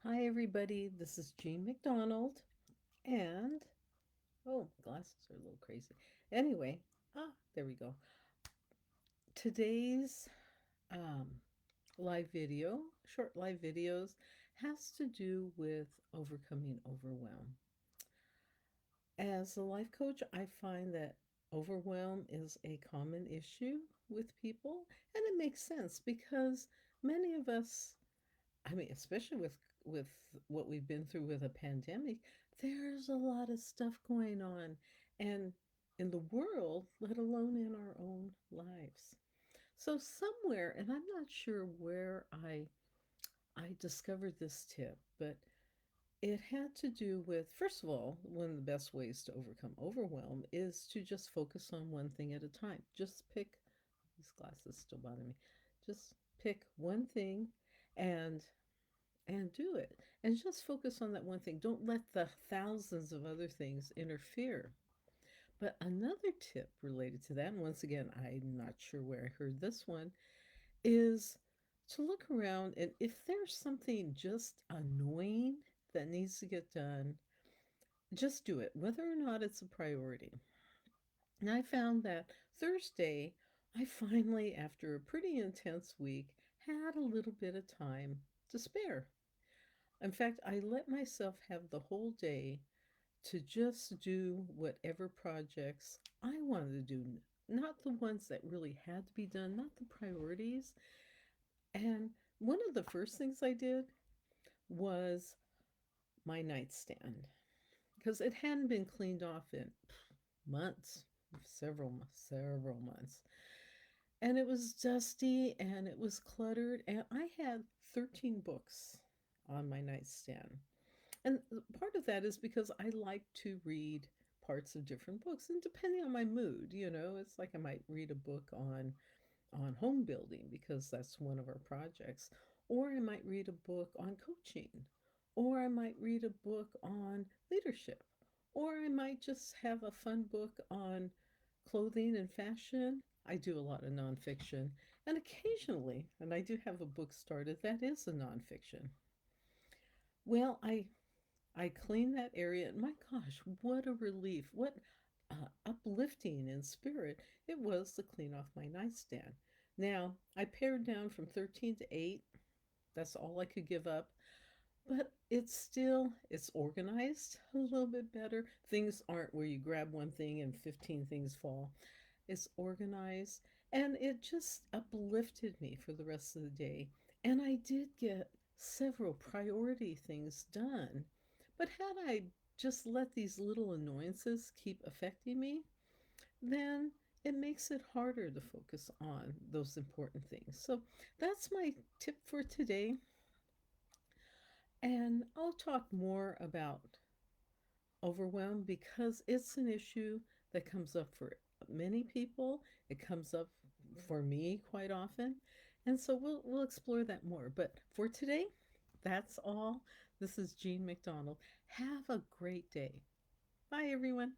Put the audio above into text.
Hi, everybody. This is Jean McDonald, and oh, glasses are a little crazy. Anyway, there we go. Today's um, live video, short live videos, has to do with overcoming overwhelm. As a life coach, I find that overwhelm is a common issue with people, and it makes sense because many of us, I mean, especially with what we've been through with a pandemic, there's a lot of stuff going on and in the world, let alone in our own lives. So somewhere, and I'm not sure where I discovered this tip, but it had to do with, first of all, one of the best ways to overcome overwhelm is to just focus on one thing at a time. Just pick, these glasses still bother me. Just pick one thing and do it and just focus on that one thing. Don't let the thousands of other things interfere. But another tip related to that, and once again, I'm not sure where I heard this one, is to look around and if there's something just annoying that needs to get done, just do it, whether or not it's a priority. And I found that Thursday, I finally, after a pretty intense week, had a little bit of time to spare. In fact, I let myself have the whole day to just do whatever projects I wanted to do, not the ones that really had to be done, not the priorities. And one of the first things I did was my nightstand because it hadn't been cleaned off in months, several months. And it was dusty and it was cluttered, and I had 13 books on my nightstand. And part of that is because I like to read parts of different books, and depending on my mood, it's like I might read a book on home building because that's one of our projects, or I might read a book on coaching, or I might read a book on leadership, or I might just have a fun book on clothing and fashion. I do a lot of nonfiction, and occasionally, and I do have a book started that is a nonfiction. Well, I cleaned that area, and my gosh, what a relief! What uplifting in spirit it was to clean off my nightstand. Now, I pared down from 13 to 8. That's all I could give up. But it's organized a little bit better. Things aren't where you grab one thing and 15 things fall. It's organized, and it just uplifted me for the rest of the day. And I did get several priority things done. But had I just let these little annoyances keep affecting me, then it makes it harder to focus on those important things. So that's my tip for today. And I'll talk more about overwhelm because it's an issue that comes up for many people. It comes up for me quite often. And so we'll explore that more. But for today, that's all. This is Jean McDonald. Have a great day. Bye, everyone.